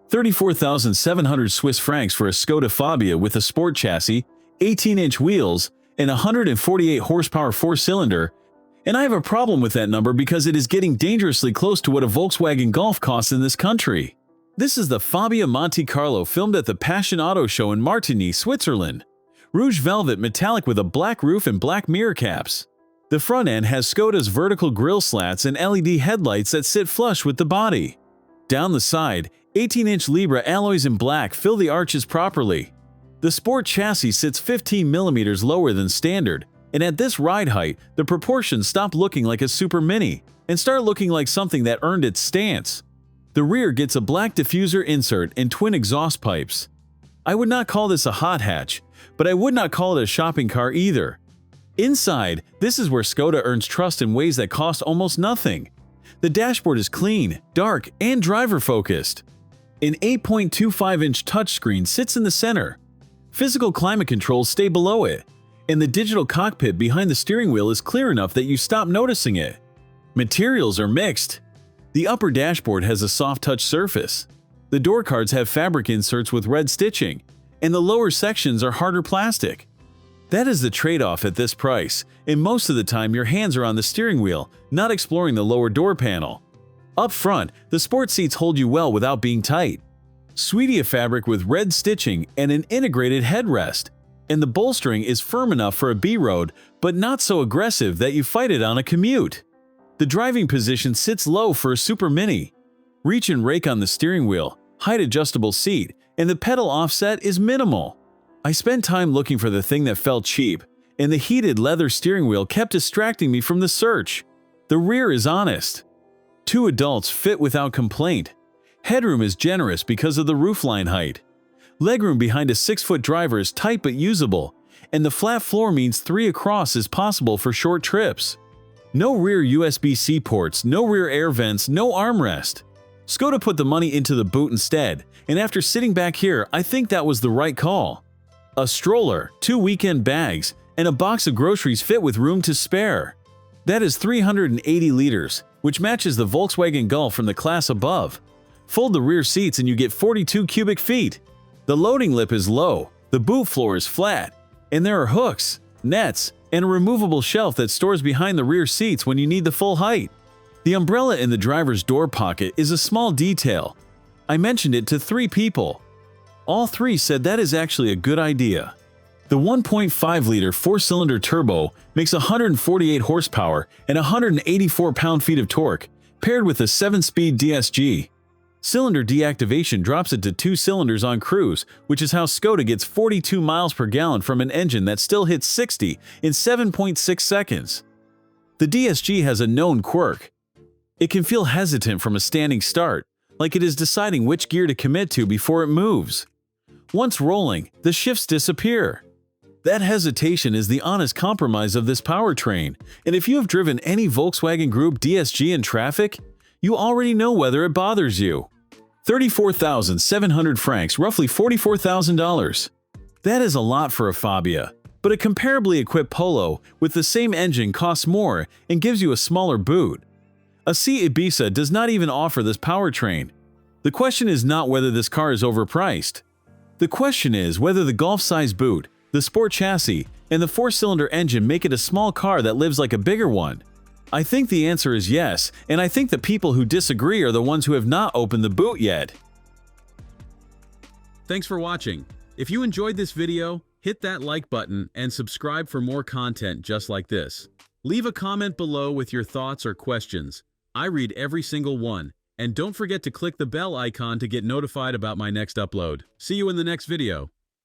34,700 Swiss francs for a Skoda Fabia with a sport chassis, 18-inch wheels, and 148 horsepower 4-cylinder, and I have a problem with that number because it is getting dangerously close to what a Volkswagen Golf costs in this country. This is the Fabia Monte Carlo filmed at the Passion Auto Show in Martigny, Switzerland. Rouge Velvet metallic with a black roof and black mirror caps. The front end has Skoda's vertical grille slats and LED headlights that sit flush with the body. Down the side, 18-inch Libra alloys in black fill the arches properly. The sport chassis sits 15 mm lower than standard, and at this ride height, the proportions stop looking like a Supermini and start looking like something that earned its stance. The rear gets a black diffuser insert and twin exhaust pipes. I would not call this a hot hatch, but I would not call it a shopping car either. Inside, this is where Skoda earns trust in ways that cost almost nothing. The dashboard is clean, dark, and driver-focused. An 8.25-inch touchscreen sits in the center. Physical climate controls stay below it, and the digital cockpit behind the steering wheel is clear enough that you stop noticing it. Materials are mixed. The upper dashboard has a soft touch surface. The door cards have fabric inserts with red stitching, and the lower sections are harder plastic. That is the trade-off at this price, and most of the time your hands are on the steering wheel, not exploring the lower door panel. Up front, the sport seats hold you well without being tight. Sweetia fabric with red stitching and an integrated headrest, and the bolstering is firm enough for a B-road, but not so aggressive that you fight it on a commute. The driving position sits low for a Supermini. Reach and rake on the steering wheel, height adjustable seat, and the pedal offset is minimal. I spent time looking for the thing that felt cheap, and the heated leather steering wheel kept distracting me from the search. The rear is honest. 2 adults fit without complaint. Headroom is generous because of the roofline height. Legroom behind a 6-foot driver is tight but usable, and the flat floor means 3 across is possible for short trips. No rear USB-C ports, no rear air vents, no armrest. Skoda put the money into the boot instead, and after sitting back here, I think that was the right call. A stroller, 2 weekend bags, and a box of groceries fit with room to spare. That is 380 liters, which matches the Volkswagen Golf from the class above. Fold the rear seats and you get 42 cubic feet. The loading lip is low, the boot floor is flat, and there are hooks, nets, and a removable shelf that stores behind the rear seats when you need the full height. The umbrella in the driver's door pocket is a small detail. I mentioned it to 3 people. All 3 said that is actually a good idea. The 1.5-liter 4-cylinder turbo makes 148 horsepower and 184 pound-feet of torque, paired with a 7-speed DSG. Cylinder deactivation drops it to 2 cylinders on cruise, which is how Skoda gets 42 miles per gallon from an engine that still hits 60 in 7.6 seconds. The DSG has a known quirk. It can feel hesitant from a standing start, like it is deciding which gear to commit to before it moves. Once rolling, the shifts disappear. That hesitation is the honest compromise of this powertrain, and if you have driven any Volkswagen Group DSG in traffic, you already know whether it bothers you. 34,700 francs, roughly $44,000. That is a lot for a Fabia, but a comparably equipped Polo with the same engine costs more and gives you a smaller boot. A C Ibiza does not even offer this powertrain. The question is not whether this car is overpriced. The question is whether the Golf-size boot, the sport chassis, and the 4-cylinder engine make it a small car that lives like a bigger one. I think the answer is yes, and I think the people who disagree are the ones who have not opened the boot yet. Thanks for watching. If you enjoyed this video, hit that like button and subscribe for more content just like this. Leave a comment below with your thoughts or questions. I read every single one. And don't forget to click the bell icon to get notified about my next upload. See you in the next video.